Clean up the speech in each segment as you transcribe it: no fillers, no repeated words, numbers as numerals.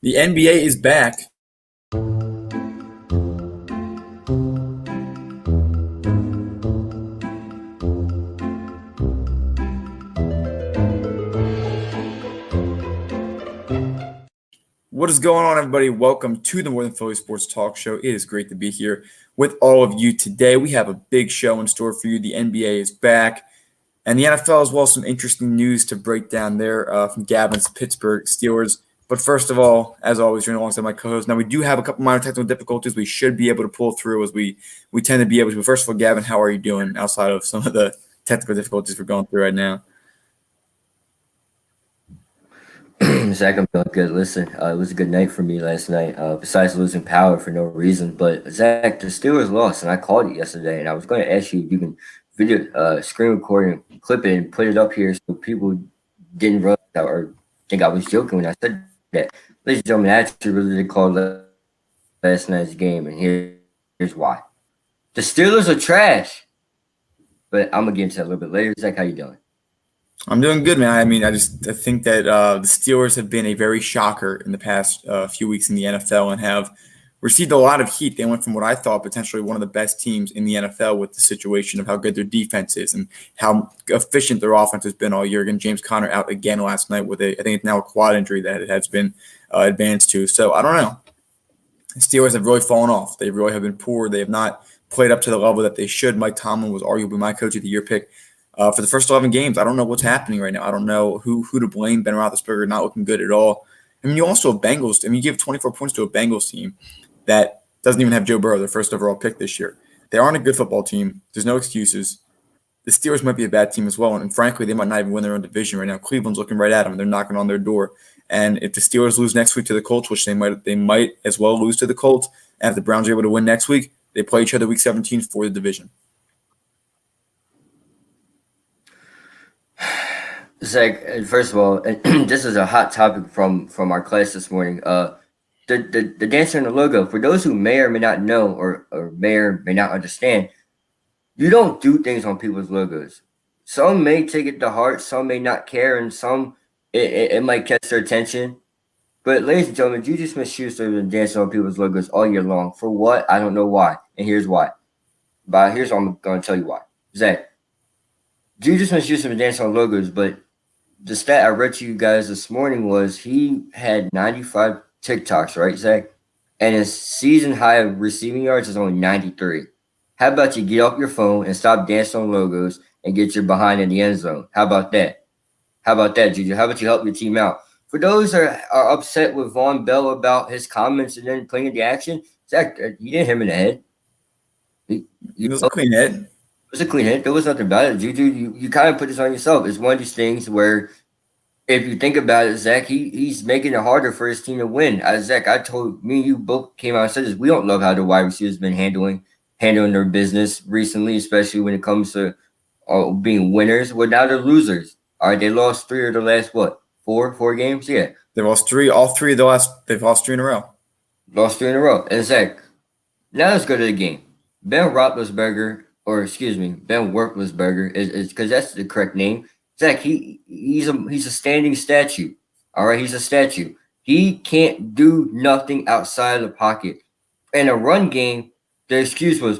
The NBA is back. What is going on, everybody? Welcome to the More Than Philly Sports Talk Show. It is great to be here with all of you today. We have a big show in store for you. The NBA is back, and the NFL as well. Some interesting news to break down there from Gavin's Pittsburgh Steelers. But first of all, as always, you're alongside my co-host. Now, we do have a couple minor technical difficulties. We should be able to pull through as we tend to be able to. But first of all, Gavin, how are you doing outside of some of the technical difficulties we're going through right now? Zach, I'm doing good. Listen, it was a good night for me last night, besides losing power for no reason. But, Zach, the Steelers lost, and I called it yesterday, and I was going to ask you if you can video, screen record and clip it and put it up here so people didn't realize or think I was joking when I said that. Ladies and gentlemen, I actually really did call last night's game, and here's why. The Steelers are trash, but I'm going to get into that a little bit later. Zach, how you doing? I'm doing good, man. I mean, I think that the Steelers have been a very shocker in the past few weeks in the NFL and have received a lot of heat. They went from what I thought potentially one of the best teams in the NFL with the situation of how good their defense is and how efficient their offense has been all year. Again, James Conner out again last night with I think it's now a quad injury that it has been advanced to. So I don't know. The Steelers have really fallen off. They really have been poor. They have not played up to the level that they should. Mike Tomlin was arguably my coach of the year pick. For the first 11 games, I don't know what's happening right now. I don't know who to blame. Ben Roethlisberger not looking good at all. I mean, you also have Bengals. I mean, you give 24 points to a Bengals team that doesn't even have Joe Burrow, their first overall pick this year. They aren't a good football team. There's no excuses. The Steelers might be a bad team as well, and frankly, they might not even win their own division right now. Cleveland's looking right at them. They're knocking on their door. And if the Steelers lose next week to the Colts, which they might as well lose to the Colts, and if the Browns are able to win next week, they play each other week 17 for the division. Zach, first of all, this is a hot topic from our class this morning. The dancer and the logo. For those who may or may not know or may or may not understand, you don't do things on people's logos. Some may take it to heart, some may not care, and some it might catch their attention. But ladies and gentlemen, Juju Smith-Schuster has been dancing on people's logos all year long. For what? I don't know why. And here's why. But here's what I'm going to tell you why. Zach, Juju Smith-Schuster has been dancing on logos, but the stat I read to you guys this morning was he had 95 TikToks, right, Zach? And his season high of receiving yards is only 93. How about you get off your phone and stop dancing on logos and get your behind in the end zone? How about that? How about that, Juju? How about you help your team out? For those that are upset with Von Bell about his comments and then playing the action, Zach, you didn't hit him in the head. It was a clean hit. It was a clean hit. There was nothing about it. Juju, you kind of put this on yourself. It's one of these things where if you think about it, Zach, he's making it harder for his team to win. Zach, I told me and you both came out and said this. We don't love how the wide receivers been handling their business recently, especially when it comes to being winners. Well, now they're losers. All right, they lost 3 of the last, four games? Yeah. They've lost 3. All 3 of the last – they've lost 3 in a row. Lost 3 in a row. And Zach, now let's go to the game. Ben Roethlisberger – or excuse me, Ben Werfelsberger is because that's the correct name. Zach, he's a standing statue. All right, he's a statue. He can't do nothing outside of the pocket. In a run game, the excuse was,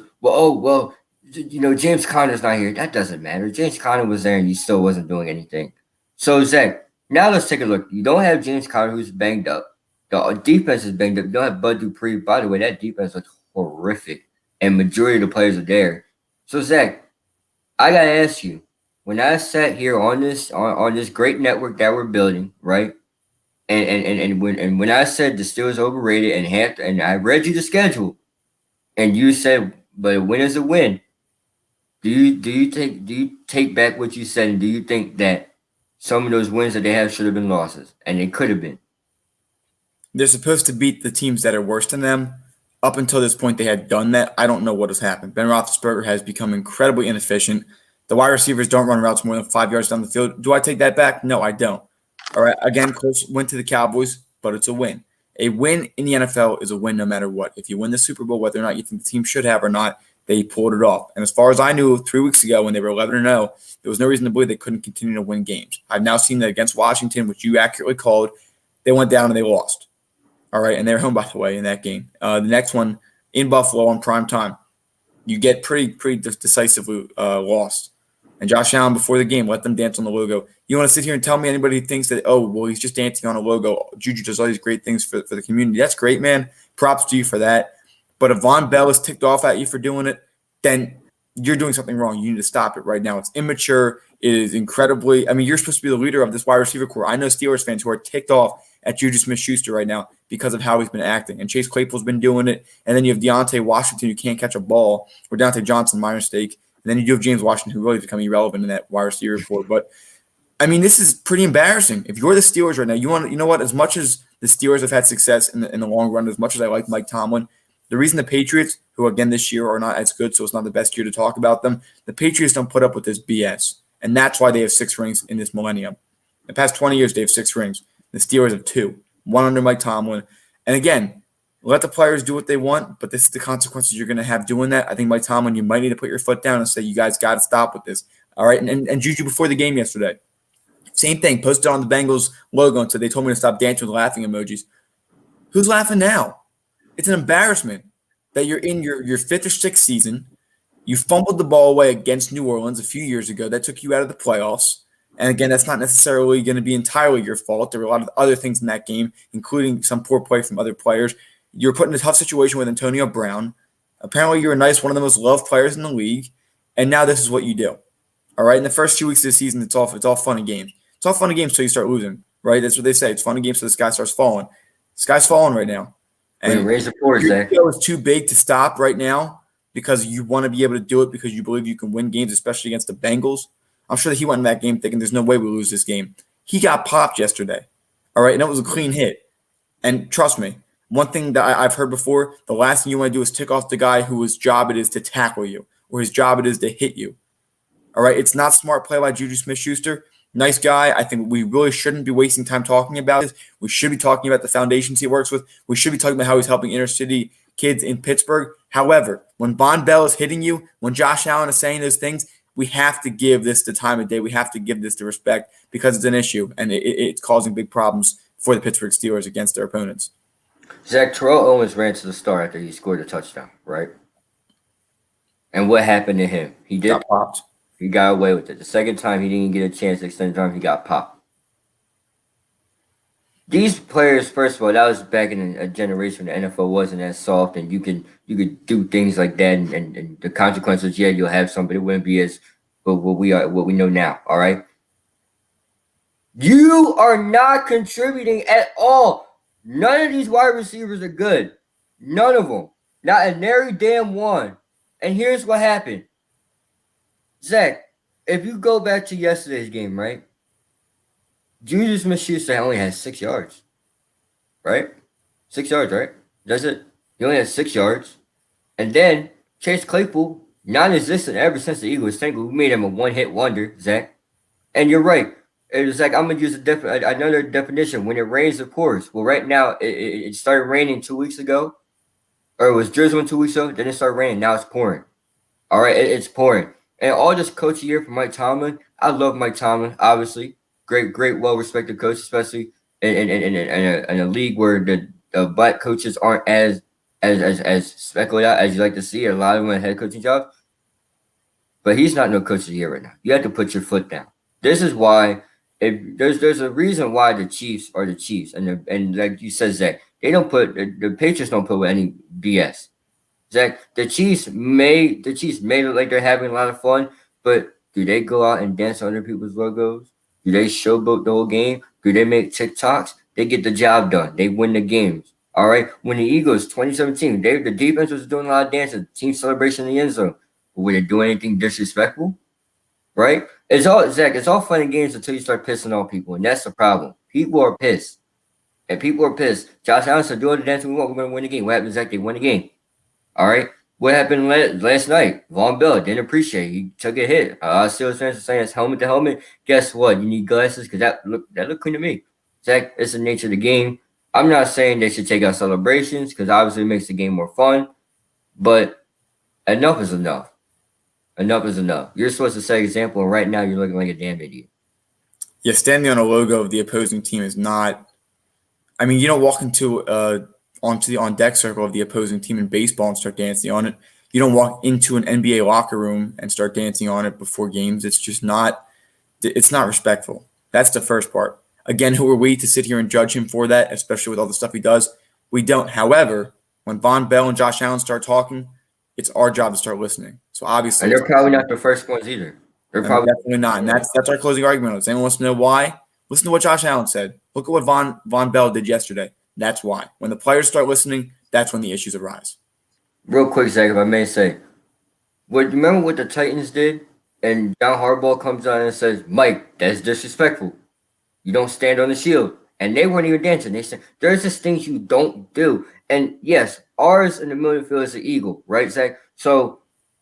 James Conner's not here. That doesn't matter. James Conner was there and he still wasn't doing anything. So Zach, now let's take a look. You don't have James Conner who's banged up. The defense is banged up. You don't have Bud Dupree. By the way, that defense looks horrific, and majority of the players are there. So Zach, I gotta ask you, when I sat here on this great network that we're building, right? And when I said the Steelers overrated and I read you the schedule, and you said, but a win is a win. Do you take back what you said, and do you think that some of those wins that they have should have been losses, and they could have been? They're supposed to beat the teams that are worse than them. Up until this point, they had done that. I don't know what has happened. Ben Roethlisberger has become incredibly inefficient. The wide receivers don't run routes more than 5 yards down the field. Do I take that back? No, I don't. All right. Again, close win to the Cowboys, but it's a win. A win in the NFL is a win no matter what. If you win the Super Bowl, whether or not you think the team should have or not, they pulled it off. And as far as I knew 3 weeks ago when they were 11-0, there was no reason to believe they couldn't continue to win games. I've now seen that against Washington, which you accurately called, they went down and they lost. All right, and they're home, by the way, in that game. The next one in Buffalo on prime time, you get pretty decisively lost. And Josh Allen, before the game, let them dance on the logo. You want to sit here and tell me anybody who thinks that, oh, well, he's just dancing on a logo. Juju does all these great things for the community. That's great, man. Props to you for that. But if Von Bell is ticked off at you for doing it, then you're doing something wrong. You need to stop it right now. It's immature. It is incredibly – I mean, you're supposed to be the leader of this wide receiver core. I know Steelers fans who are ticked off at Juju Smith-Schuster right now because of how he's been acting. And Chase Claypool's been doing it. And then you have Deontay Washington who can't catch a ball, or Deontay Johnson, my mistake. And then you do have James Washington who really is becoming irrelevant in that wide receiver core. But, I mean, this is pretty embarrassing. If you're the Steelers right now, you know what? As much as the Steelers have had success in the long run, as much as I like Mike Tomlin, the reason the Patriots, who again this year are not as good, so it's not the best year to talk about them, the Patriots don't put up with this BS. And that's why they have 6 rings in this millennium. The past 20 years, they have 6 rings. The Steelers have 2, 1 under Mike Tomlin. And again, let the players do what they want, but this is the consequences you're going to have doing that. I think Mike Tomlin, you might need to put your foot down and say, you guys got to stop with this. All right, and Juju before the game yesterday, same thing, posted on the Bengals logo and said they told me to stop dancing with laughing emojis. Who's laughing now? It's an embarrassment that you're in your 5th or 6th season. You fumbled the ball away against New Orleans a few years ago. That took you out of the playoffs. And again, that's not necessarily going to be entirely your fault. There were a lot of other things in that game, including some poor play from other players. You're put in a tough situation with Antonio Brown. Apparently, you're one of the most loved players in the league. And now this is what you do. All right. In the first 2 weeks of the season, it's all fun and games. It's all fun and games until you start losing. Right. That's what they say. It's fun and games until the sky starts falling. The sky's falling right now. And raise the floor, Zach. Your ego is too big to stop right now because you want to be able to do it because you believe you can win games, especially against the Bengals. I'm sure that he went in that game thinking there's no way we lose this game. He got popped yesterday. All right. And it was a clean hit. And trust me, one thing that I've heard before, the last thing you want to do is tick off the guy whose job it is to tackle you or his job it is to hit you. All right. It's not smart play by Juju Smith-Schuster. Nice guy. I think we really shouldn't be wasting time talking about this. We should be talking about the foundations he works with. We should be talking about how he's helping inner city kids in Pittsburgh. However, when Von Bell is hitting you, when Josh Allen is saying those things, we have to give this the time of day. We have to give this the respect because it's an issue and it's causing big problems for the Pittsburgh Steelers against their opponents. Zach, Terrell Owens ran to the star after he scored a touchdown, right? And what happened to him? He Got popped. He got away with it. The second time, he didn't get a chance to extend time. He got popped. These players, first of all, that was back in a generation when the NFL wasn't as soft, and you could do things like that, and the consequences. Yeah, you'll have some, but it wouldn't be as what we know now. All right. You are not contributing at all. None of these wide receivers are good. None of them. Not a nary damn one. And here's what happened. Zach, if you go back to yesterday's game, right? Juju Smith-Schuster only has 6 yards, right? 6 yards, right? That's it. He only has 6 yards. And then Chase Claypool, non-existent ever since the Eagles single. We made him a one-hit wonder, Zach. And you're right. It was like, I'm going to use another definition. When it rains, it pours. Well, right now, it started raining 2 weeks ago. Or it was drizzling 2 weeks ago. Then it started raining. Now it's pouring. All right, it's pouring. And all this coach year for Mike Tomlin, I love Mike Tomlin, obviously. Great, well-respected coach, especially in a league where the black coaches aren't as speculated out as you like to see. A lot of them have head coaching jobs. But he's not no coach of the year right now. You have to put your foot down. This is why there's a reason why the Chiefs are the Chiefs. And like you said, Zach, they don't put the Patriots don't put with any BS. Zach, the Chiefs may look like they're having a lot of fun, but do they go out and dance under people's logos? Do they showboat the whole game? Do they make TikToks? They get the job done. They win the games. All right. When the Eagles 2017, the defense was doing a lot of dancing, team celebration in the end zone. But were they doing anything disrespectful? Right? It's all fun and games until you start pissing off people, and that's the problem. People are pissed. And people are pissed. Josh Allen said, do all the dancing we want, we're gonna win the game. What happened, Zach? They won the game. All right. What happened last night? Von Bell didn't appreciate it. He took a hit. Steelers fans are saying it's helmet to helmet. Guess what? You need glasses because that looked clean to me. Zach, it's the nature of the game. I'm not saying they should take out celebrations because obviously it makes the game more fun. But enough is enough. Enough is enough. You're supposed to set an example, and right now you're looking like a damn idiot. Yeah, standing on a logo of the opposing team is not I mean, you don't walk into onto the on deck circle of the opposing team in baseball and start dancing on it. You don't walk into an NBA locker room and start dancing on it before games. It's just not. It's not respectful. That's the first part. Again, who are we to sit here and judge him for that, especially with all the stuff he does? We don't. However, when Von Bell and Josh Allen start talking, it's our job to start listening. So obviously, And they're probably not the first ones either. They're probably definitely not. And that's our closing argument on this. Anyone wants to know why? Listen to what Josh Allen said. Look at what Von Bell did yesterday. That's why. When the players start listening, that's when the issues arise. real quick, Zach, if I may say. Remember what the Titans did? And John Harbaugh comes on and says, Mike, that's disrespectful. You don't stand on the shield. And they weren't even dancing. They said, there's just things you don't do. And yes, ours in the middle of the field is an eagle, right, Zach? So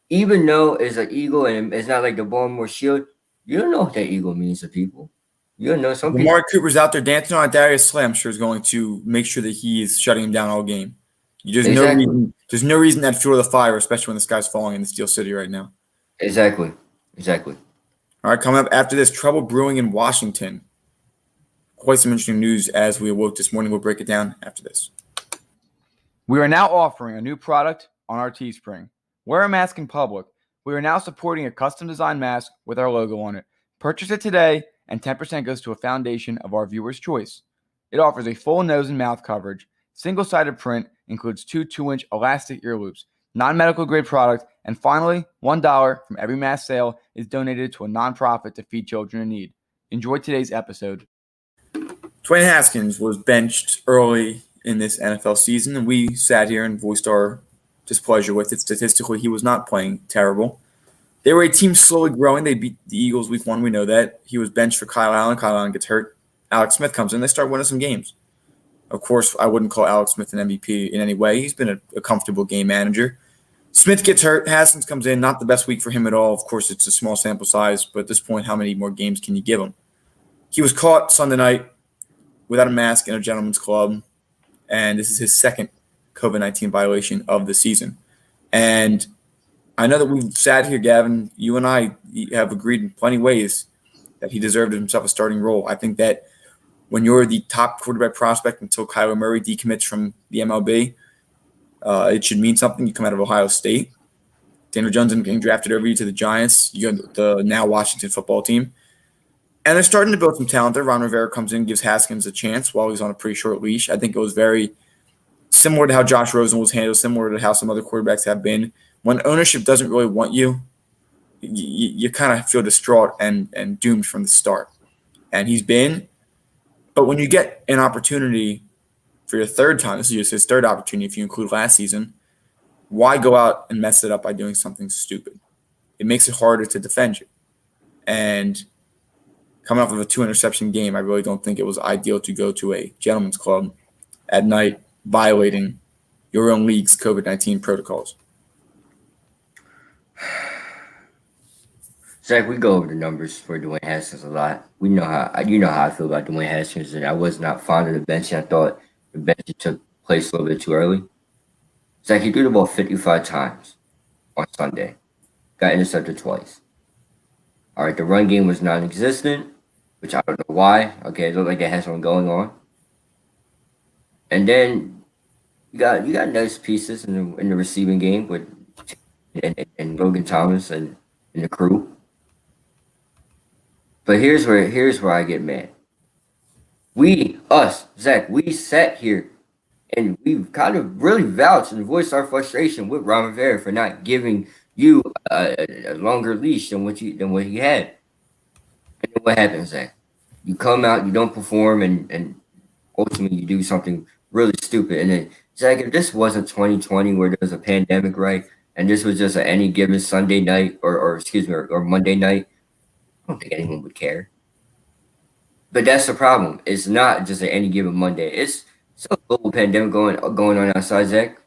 even though it's an eagle and it's not like the Baltimore Shield, you don't know what that eagle means to people. You don't know some people. Amari Cooper's out there dancing on Darius Slay, I'm sure, is going to make sure that he is shutting him down all game. There's no reason that fuel the fire, especially when the sky's falling in the Steel City right now. Exactly. All right, coming up after this, trouble brewing in Washington. Quite some interesting news as we awoke this morning. We'll break it down after this. We are now offering a new product on our Teespring. Wear a mask in public. We are now supporting a custom designed mask with our logo on it. Purchase it today, and 10% goes to a foundation of our viewers' choice. It offers a full nose and mouth coverage, single-sided print, includes 2 2-inch elastic ear loops, non-medical grade product, and finally, $1 from every mask sale is donated to a nonprofit to feed children in need. Enjoy today's episode. Dwayne Haskins was benched early in this NFL season, and we sat here and voiced our displeasure with it. Statistically, he was not playing terrible. They were a team slowly growing. They beat the Eagles week 1. We know that. He was benched for Kyle Allen. Kyle Allen gets hurt. Alex Smith comes in. They start winning some games. Of course, I wouldn't call Alex Smith an MVP in any way. He's been a comfortable game manager. Smith gets hurt. Haskins comes in. Not the best week for him at all. Of course, it's a small sample size, but at this point, how many more games can you give him? He was caught Sunday night without a mask in a gentleman's club, and this is his second COVID-19 violation of the season. And I know that we've sat here, Gavin, you and I have agreed in plenty of ways that he deserved himself a starting role. I think that when you're the top quarterback prospect until Kyler Murray decommits from the MLB, it should mean something. You come out of Ohio State. Daniel Jones ended up getting drafted over you to the Giants. You got the now Washington football team. And they're starting to build some talent there. Ron Rivera comes in, gives Haskins a chance while he's on a pretty short leash. I think it was very similar to how Josh Rosen was handled, similar to how some other quarterbacks have been. When ownership doesn't really want you, you kind of feel distraught and doomed from the start. And he's been. But when you get an opportunity for your third time, this is just his third opportunity if you include last season, why go out and mess it up by doing something stupid? It makes it harder to defend you. And coming off of a 2-interception game, I really don't think it was ideal to go to a gentleman's club at night violating your own league's COVID-19 protocols. Zach, we go over the numbers for Dwayne Haskins a lot. You know how I feel about Dwayne Haskins, and I was not fond of the benching. I thought the benching took place a little bit too early. Zach, he threw the ball 55 times on Sunday. Got intercepted twice. All right, the run game was non-existent, which I don't know why. Okay, it looked like they had something going on. And then you got nice pieces in the receiving game with and Logan Thomas and the crew. But here's where I get mad. Zach, we sat here and we've kind of really vouched and voiced our frustration with Ron Rivera for not giving you a longer leash than what he had. And then what happens, Zach? You come out, you don't perform, and ultimately you do something really stupid. And then, Zach, if this wasn't 2020 where there was a pandemic, right, and this was just any given Sunday night or Monday night, I don't think anyone would care. But that's the problem. It's not just any given Monday. It's a global pandemic going on outside, Zach.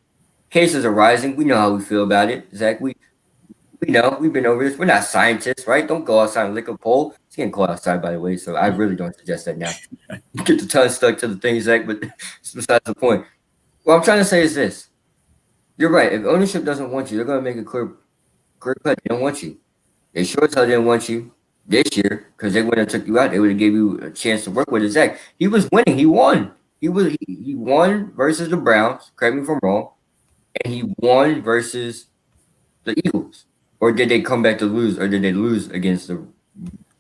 Cases are rising. We know how we feel about it, Zach. We know. We've been over this. We're not scientists, right? Don't go outside and lick a pole. It's getting cold outside, by the way, so I really don't suggest that now. Get the tongue stuck to the thing, Zach, but it's besides the point. What I'm trying to say is this. You're right. If ownership doesn't want you, they're going to make a clear cut. They don't want you. They sure as hell didn't want you this year because they wouldn't have took you out. They would have gave you a chance to work with it. Zach, he was winning. He won. he won versus the Browns. Correct me if I'm wrong. And he won versus the Eagles. Or did they come back to lose? Or did they lose against the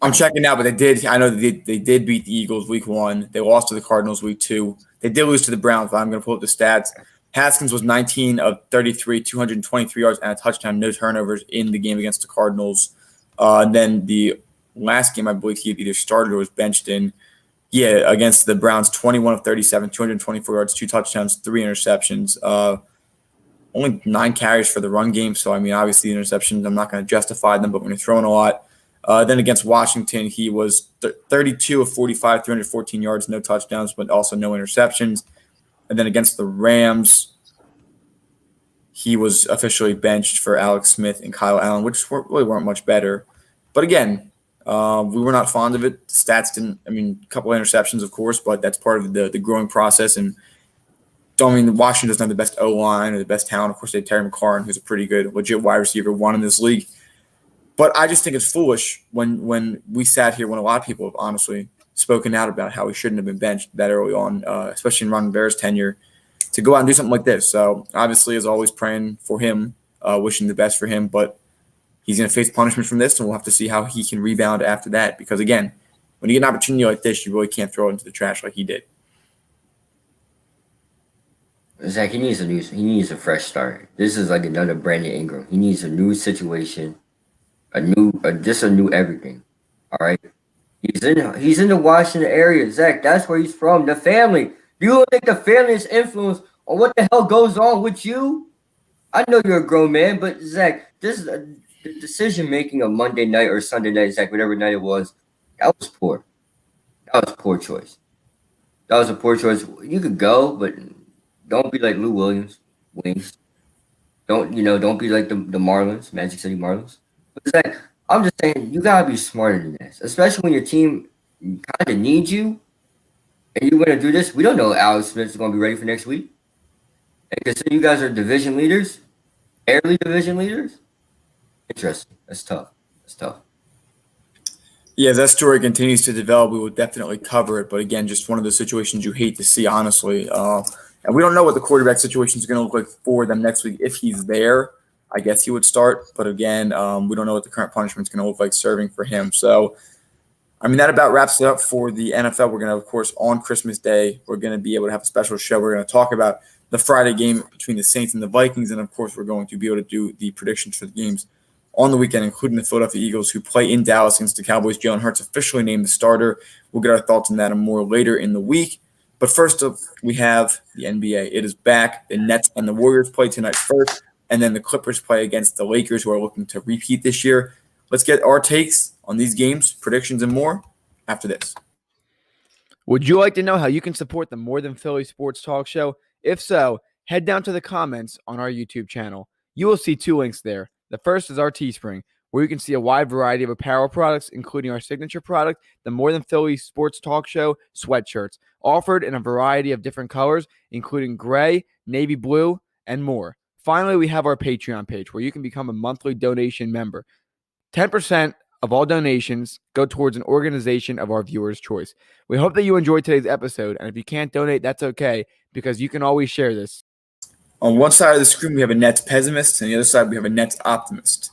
I'm checking now, but they did. I know they did beat the Eagles week 1. They lost to the Cardinals week 2. They did lose to the Browns, but I'm going to pull up the stats. Haskins was 19 of 33, 223 yards and a touchdown, no turnovers in the game against the Cardinals. Then the last game, I believe he either started or was benched in. Yeah, against the Browns, 21 of 37, 224 yards, 2 touchdowns, 3 interceptions. Only 9 carries for the run game. So, I mean, obviously, the interceptions, I'm not going to justify them, but when you're throwing a lot. Then against Washington, he was 32 of 45, 314 yards, no touchdowns, but also no interceptions. And then against the Rams, he was officially benched for Alex Smith and Kyle Allen, which really weren't much better. But again, we were not fond of it. The stats didn't, I mean, a couple of interceptions, of course, but that's part of the growing process. And don't mean Washington doesn't have the best O-line or the best talent. Of course, they have Terry McLaurin, who's a pretty good, legit wide receiver, one in this league. But I just think it's foolish when we sat here, when a lot of people have honestly spoken out about how he shouldn't have been benched that early on, especially in Ron Rivera's tenure, to go out and do something like this. So obviously, as always, praying for him, wishing the best for him. But he's going to face punishment from this, and we'll have to see how he can rebound after that. Because again, when you get an opportunity like this, you really can't throw it into the trash like he did. Zach, he needs a fresh start. This is like another Brandon Ingram. He needs a new situation, just a new everything. All right. He's in the Washington area, Zach. That's where he's from. The family. Do you think the family is influence on what the hell goes on with you? I know you're a grown man, but Zach, this is the decision making of Monday night or Sunday night, Zach, whatever night it was. That was poor. That was a poor choice. That was a poor choice. You could go, but don't be like Lou Williams, Wings. Don't be like the Marlins, Magic City Marlins. But Zach, I'm just saying you gotta be smarter than this, especially when your team kind of needs you, and you want to do this. We don't know if Alex Smith is going to be ready for next week, and considering you guys are division leaders, barely division leaders. Interesting. That's tough. That's tough. Yeah, as that story continues to develop, we will definitely cover it. But again, just one of those situations you hate to see, honestly. And we don't know what the quarterback situation is going to look like for them next week. If he's there, I guess he would start. But again, we don't know what the current punishment is going to look like serving for him. So, I mean, that about wraps it up for the NFL. We're going to, of course, on Christmas Day, we're going to be able to have a special show. We're going to talk about the Friday game between the Saints and the Vikings. And, of course, we're going to be able to do the predictions for the games on the weekend, including the Philadelphia Eagles, who play in Dallas against the Cowboys. Jalen Hurts officially named the starter. We'll get our thoughts on that and more later in the week. But first up, we have the NBA. It is back. The Nets and the Warriors play tonight first, and then the Clippers play against the Lakers, who are looking to repeat this year. Let's get our takes on these games, predictions, and more after this. Would you like to know how you can support the More Than Philly Sports Talk Show? If so, head down to the comments on our YouTube channel. You will see 2 links there. The first is our Teespring, where you can see a wide variety of apparel products, including our signature product, the More Than Philly Sports Talk Show sweatshirts, offered in a variety of different colors, including gray, navy blue, and more. Finally, we have our Patreon page, where you can become a monthly donation member. 10% of all donations go towards an organization of our viewers' choice. We hope that you enjoyed today's episode, and if you can't donate, that's okay, because you can always share this. On one side of the screen, we have a Nets pessimist, and the other side, we have a Nets optimist.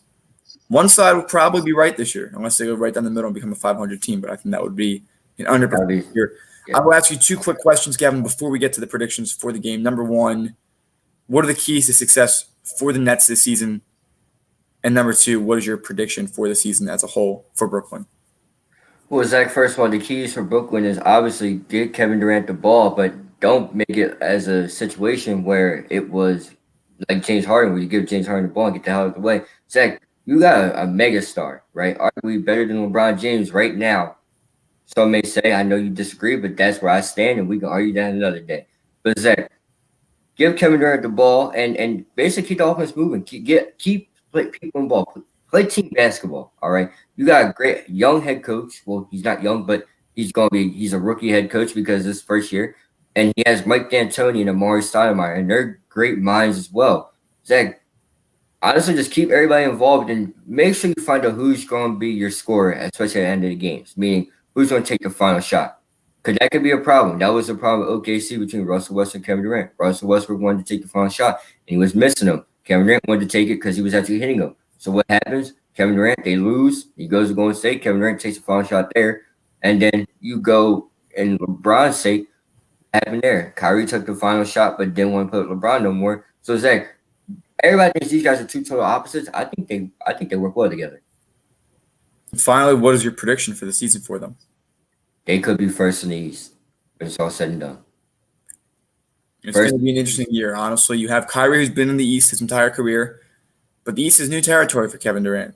One side will probably be right this year, unless they go right down the middle and become a 500 team, but I think that would be an underperformance year. Yeah. I will ask you 2 quick questions, Gavin, before we get to the predictions for the game. Number 1, what are the keys to success for the Nets this season? And number 2, what is your prediction for the season as a whole for Brooklyn? Well, Zach, first of all, the keys for Brooklyn is obviously get Kevin Durant the ball, but don't make it as a situation where it was like James Harden, where you give James Harden the ball and get the hell out of the way. Zach, you got a mega star, right? Arguably better than LeBron James right now. Some may say, I know you disagree, but that's where I stand, and we can argue that another day. But Zach, give Kevin Durant the ball and basically keep the offense moving. Keep people in ball. Play team basketball, all right? You got a great young head coach. Well, he's not young, but he's a rookie head coach because this first year. And he has Mike D'Antoni and Amari Stoudemire, and they're great minds as well. Zach, honestly, just keep everybody involved and make sure you find out who's going to be your scorer, especially at the end of the games, meaning who's going to take the final shot. Because that could be a problem. That was a problem with OKC between Russell Westbrook and Kevin Durant. Russell Westbrook wanted to take the final shot, and he was missing him. Kevin Durant wanted to take it because he was actually hitting him. So what happens? Kevin Durant, they lose. He goes to Golden State. Kevin Durant takes the final shot there. And then you go, and LeBron's sake, what happened there? Kyrie took the final shot, but didn't want to put LeBron no more. So Zach, everybody thinks these guys are two total opposites. I think they work well together. Finally, what is your prediction for the season for them? They could be first in the East when it's all said and done. It's going to be an interesting year, honestly. You have Kyrie, who's been in the East his entire career, but the East is new territory for Kevin Durant.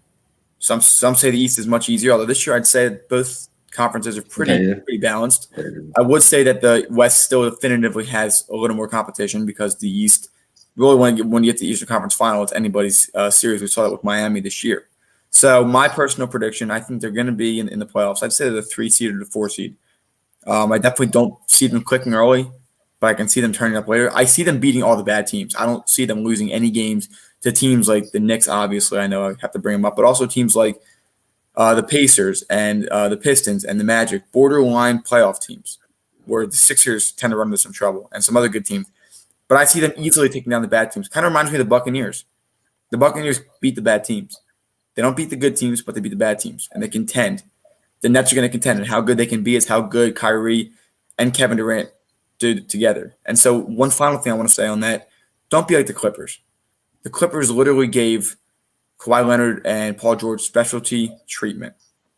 Some say the East is much easier, although this year I'd say that both conferences are pretty balanced. I would say that the West still definitively has a little more competition because the East really, when you get to the Eastern Conference Final, it's anybody's series. We saw that with Miami this year. So my personal prediction, I think they're going to be in the playoffs. I'd say they're the 3 seed or the 4 seed. I definitely don't see them clicking early, but I can see them turning up later. I see them beating all the bad teams. I don't see them losing any games to teams like the Knicks, obviously. I know I have to bring them up, but also teams like the Pacers and the Pistons and the Magic, borderline playoff teams, where the Sixers tend to run into some trouble, and some other good teams. But I see them easily taking down the bad teams. Kind of reminds me of the Buccaneers. The Buccaneers beat the bad teams. They don't beat the good teams, but they beat the bad teams, and they contend. The Nets are going to contend, and how good they can be is how good Kyrie and Kevin Durant do together. And so one final thing I want to say on that, don't be like the Clippers. The Clippers literally gave Kawhi Leonard and Paul George specialty treatment,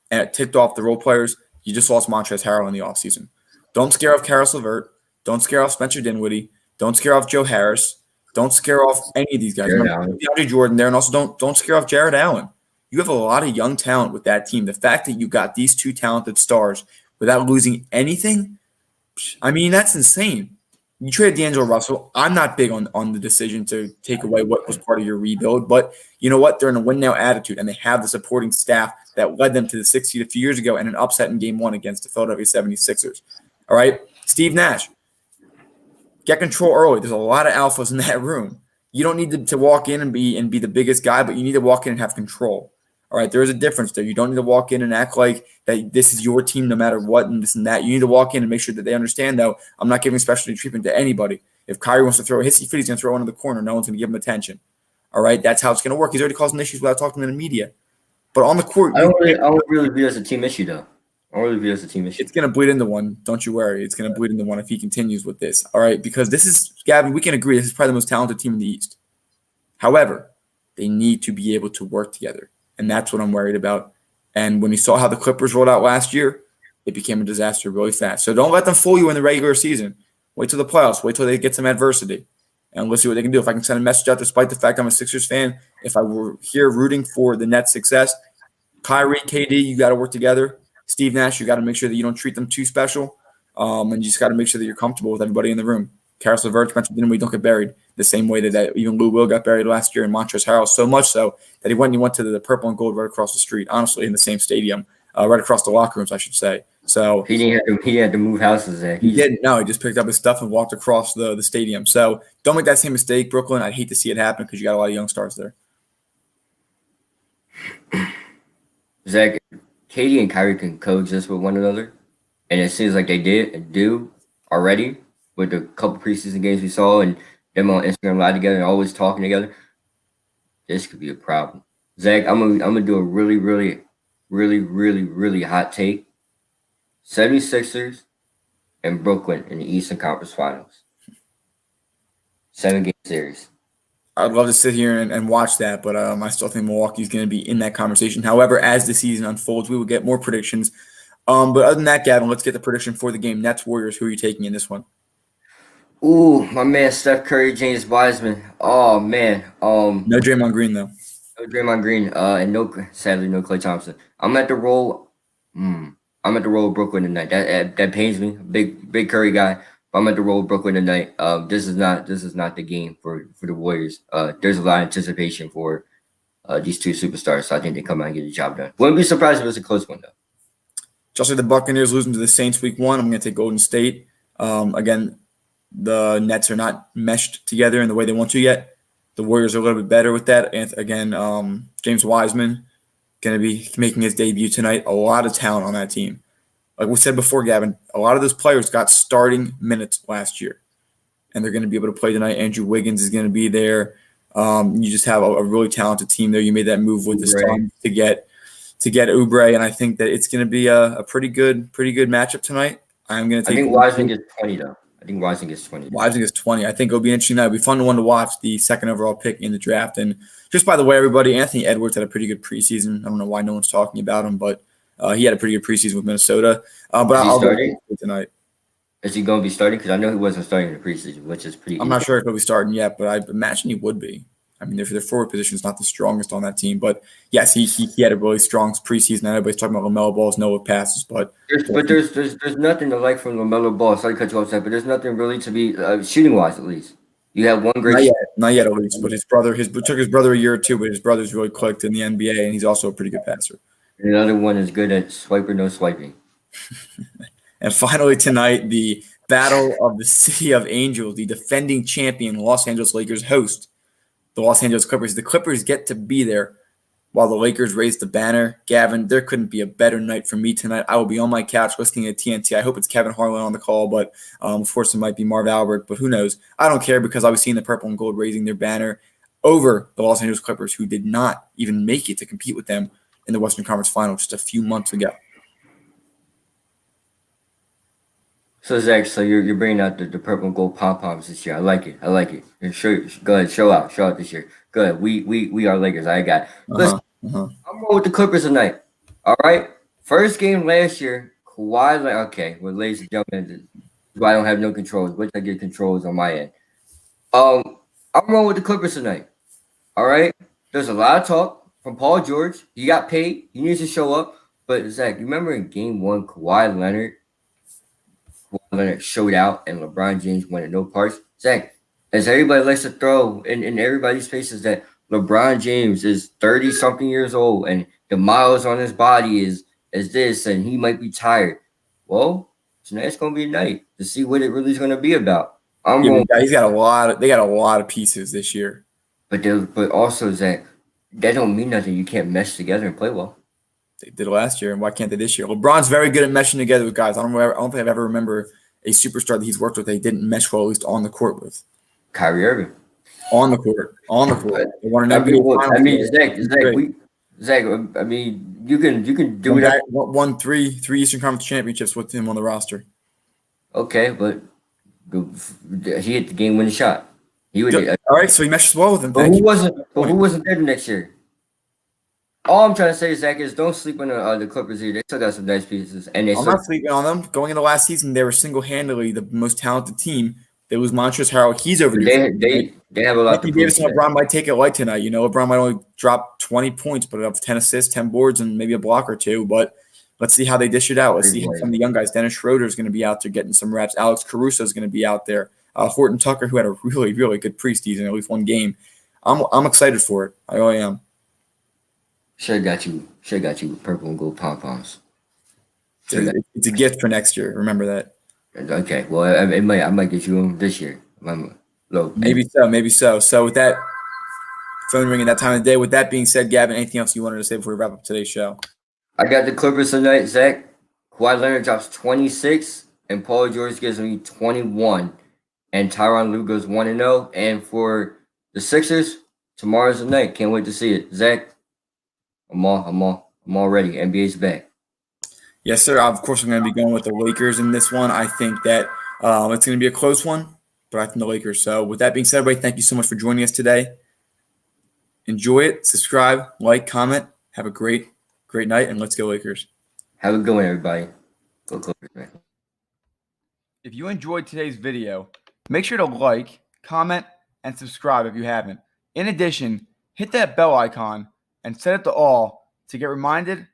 and it ticked off the role players. You just lost Montrezl Harrell in the offseason. Don't scare off Karis LeVert. Don't scare off Spencer Dinwiddie. Don't scare off Joe Harris. Don't scare off any of these guys. DeAndre Jordan there, and also don't scare off Jared Allen. You have a lot of young talent with that team. The fact that you got these two talented stars without losing anything, I mean, that's insane. You traded D'Angelo Russell. I'm not big on the decision to take away what was part of your rebuild, but you know what? They're in a win-now attitude, and they have the supporting staff that led them to the 6th seed a few years ago and an upset in Game 1 against the Philadelphia 76ers. All right? Steve Nash, get control early. There's a lot of alphas in that room. You don't need to walk in and be the biggest guy, but you need to walk in and have control. All right, there is a difference there. You don't need to walk in and act like that this is your team no matter what and this and that. You need to walk in and make sure that they understand, though, I'm not giving specialty treatment to anybody. If Kyrie wants to throw a hissy fit, he's going to throw one in the corner. No one's going to give him attention. All right, that's how it's going to work. He's already causing issues without talking to the media. But on the court, I don't really view it as a team issue, though. I don't really view it as a team issue. It's going to bleed into one. Don't you worry. It's going to bleed into one if he continues with this. All right, because this is, Gavin, we can agree, this is probably the most talented team in the East. However, they need to be able to work together. And that's what I'm worried about. And when you saw how the Clippers rolled out last year, it became a disaster really fast. So don't let them fool you in the regular season. Wait till the playoffs. Wait till they get some adversity. And let's see what they can do. If I can send a message out, despite the fact I'm a Sixers fan, if I were here rooting for the Nets' success, Kyrie, KD, you got to work together. Steve Nash, you got to make sure that you don't treat them too special. And you just got to make sure that you're comfortable with everybody in the room. Karis LeVert, Spencer Dinwiddie don't get buried the same way that even Lou Will got buried last year in Montrezl Harrell, so much so that he went to the purple and gold right across the street, honestly, in the same stadium, right across the locker rooms, I should say. So he had to move houses there. He didn't. No, he just picked up his stuff and walked across the stadium. So don't make that same mistake, Brooklyn. I'd hate to see it happen because you got a lot of young stars there. Zach, Katie and Kyrie can coexist with one another, and it seems like they do already with the couple preseason games we saw and them on Instagram Live together and always talking together. This could be a problem. Zach, I'm gonna do a really, really, really, really, really hot take. 76ers and Brooklyn in the Eastern Conference Finals. 7-game series. I'd love to sit here and watch that, but I still think Milwaukee's going to be in that conversation. However, as the season unfolds, we will get more predictions. But other than that, Gavin, let's get the prediction for the game. Nets Warriors. Who are you taking in this one? Ooh, my man Steph Curry, James Wiseman. Oh man. No Draymond Green though. No Draymond Green. And sadly no Klay Thompson. I'm at the roll. I'm at the roll with Brooklyn tonight. That pains me. Big Curry guy. But I'm at the roll with Brooklyn tonight. This is not the game for the Warriors. There's a lot of anticipation for these two superstars. So I think they come out and get the job done. Wouldn't be surprised if it was a close one though. Just like the Buccaneers losing to the Saints week 1, I'm going to take Golden State. Again, the Nets are not meshed together in the way they want to yet. The Warriors are a little bit better with that. And again, James Wiseman going to be making his debut tonight. A lot of talent on that team. like we said before, Gavin, a lot of those players got starting minutes last year, and they're going to be able to play tonight. Andrew Wiggins is going to be there. You just have a really talented team there. You made that move with the Suns to get Oubre, and I think that it's going to be a pretty good matchup tonight. I'm going to take. I think Wiseman gets 20 though. I think Wiseman gets 20. Wiseman gets 20. I think it'll be interesting. It'll be fun one to watch, the second overall pick in the draft. And just by the way, everybody, Anthony Edwards had a pretty good preseason. I don't know why no one's talking about him, but he had a pretty good preseason with Minnesota. But I'll go tonight. Is he going to be starting? Because I know he wasn't starting in the preseason, which is pretty. I'm not sure if he'll be starting yet, but I imagine he would be. I mean, their forward position is not the strongest on that team, but yes, he had a really strong preseason. Everybody's talking about LaMelo Ball's no passes, but there's nothing to like from LaMelo Ball. Sorry to cut you off, but there's nothing really to be shooting wise at least. You have one great. Not yet at least, but his brother, it took his brother a year or two, but his brother's really clicked in the NBA, and he's also a pretty good passer. And the other one is good at swiper, no swiping. And finally tonight, the Battle of the City of Angels, the defending champion Los Angeles Lakers host the Los Angeles Clippers. The Clippers get to be there while the Lakers raise the banner. Gavin, there couldn't be a better night for me tonight. I will be on my couch listening to TNT. I hope it's Kevin Harlan on the call, but of course it might be Marv Albert, but who knows? I don't care because I was seeing the purple and gold raising their banner over the Los Angeles Clippers, who did not even make it to compete with them in the Western Conference Final just a few months ago. So Zach, so you're bringing out the purple and gold pom poms this year. I like it. And go ahead, show out this year. Go ahead. We are Lakers. I got it. Listen, I'm rolling with the Clippers tonight. All right. First game last year, Kawhi. Okay, well, ladies and gentlemen, I don't have no controls. Which I get controls on my end. I'm rolling with the Clippers tonight. All right. There's a lot of talk from Paul George. He got paid. He needs to show up. But Zach, you remember in Game 1, Kawhi Leonard showed out and LeBron James wanted no parts. Zach, as everybody likes to throw in everybody's faces that LeBron James is 30-something years old and the miles on his body is this and he might be tired. Well, tonight's going to be a night to see what it really is going to be about. They got a lot of pieces this year. But also, Zach, that don't mean nothing. You can't mesh together and play well. They did it last year, and why can't they this year? LeBron's very good at meshing together with guys. I don't think I've ever remember a superstar that he's worked with that he didn't mesh well, at least on the court with. Kyrie Irving. On the court. They won an NBA Zach, I mean, you can do it. Won three Eastern Conference championships with him on the roster. Okay, but he hit the game-winning shot. All right, so he meshes well with him. But who wasn't there the next year? All I'm trying to say, Zach, is don't sleep on the Clippers here. They still got some nice pieces. And I'm not sleeping on them. Going into last season, they were single-handedly the most talented team. They lose Montrezl Harrell. He's overdue. They have a lot to Davis and LeBron might take it light tonight. You know, LeBron might only drop 20 points, but have 10 assists, 10 boards, and maybe a block or two. But let's see how they dish it out. Let's see how some of the young guys. Dennis Schroeder is going to be out there getting some reps. Alex Caruso is going to be out there. Horton Tucker, who had a really, really good preseason, at least one game. I'm excited for it. I really am. Should got you with purple and gold pom poms. It's a gift for next year. Remember that. Okay. Well, I might get you them this year. Maybe so. So with that phone ringing that time of day. With that being said, Gavin, anything else you wanted to say before we wrap up today's show? I got the Clippers tonight, Zach. Kawhi Leonard drops 26, and Paul George gives me 21, and Tyronn Lue goes 1-0. And for the Sixers, tomorrow's the night. Can't wait to see it, Zach. I'm all ready. NBA's back. Yes, sir. Of course, I'm going to be going with the Lakers in this one. I think that it's going to be a close one, but I think the Lakers. So with that being said, everybody, thank you so much for joining us today. Enjoy it. Subscribe, like, comment. Have a great night, and let's go Lakers. Have a good one, everybody. Go Clippers, man. If you enjoyed today's video, make sure to like, comment, and subscribe if you haven't. In addition, hit that bell icon and set it to all to get reminded